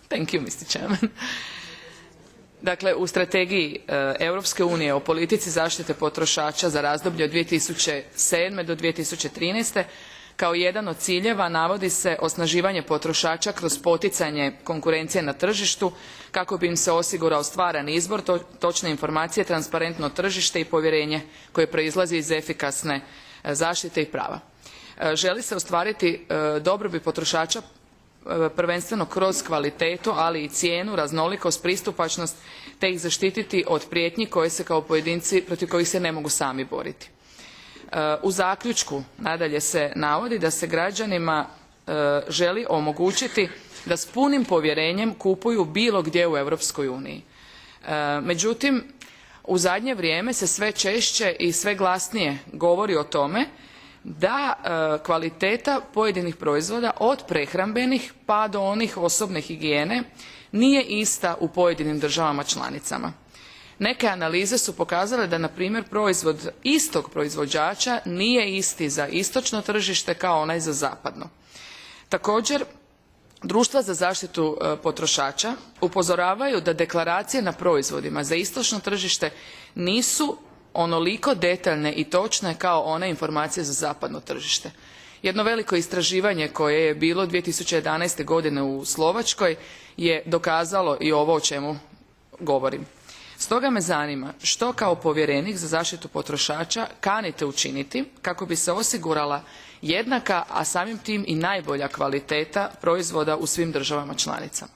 Thank you, Mr. Chairman. Dakle, u strategiji Europske unije o politici zaštite potrošača za razdoblje od 2007. do 2013. kao jedan od ciljeva navodi se osnaživanje potrošača kroz poticanje konkurencije na tržištu kako bi im se osigurao stvaran izbor, točne informacije, transparentno tržište i povjerenje koje proizlazi iz efikasne zaštite i prava. Želi se ostvariti dobrobit potrošača prvenstveno kroz kvalitetu, ali i cijenu, raznolikost, pristupačnost, te ih zaštititi od prijetnji koje se kao pojedinci, protiv kojih se ne mogu sami boriti. U zaključku nadalje se navodi da se građanima želi omogućiti da s punim povjerenjem kupuju bilo gdje u Europskoj uniji. Međutim, u zadnje vrijeme se sve češće i sve glasnije govori o tome da kvaliteta pojedinih proizvoda od prehrambenih pa do onih osobne higijene nije ista u pojedinim državama članicama. Neke analize su pokazale da, na primjer, proizvod istog proizvođača nije isti za istočno tržište kao onaj za zapadno. Također, društva za zaštitu potrošača upozoravaju da deklaracije na proizvodima za istočno tržište nisu onoliko detaljne i točne kao one informacije za zapadno tržište. Jedno veliko istraživanje koje je bilo 2011. godine u Slovačkoj je dokazalo i ovo o čemu govorim. Stoga me zanima što kao povjerenik za zaštitu potrošača kanite učiniti kako bi se osigurala jednaka, a samim tim i najbolja kvaliteta proizvoda u svim državama članicama.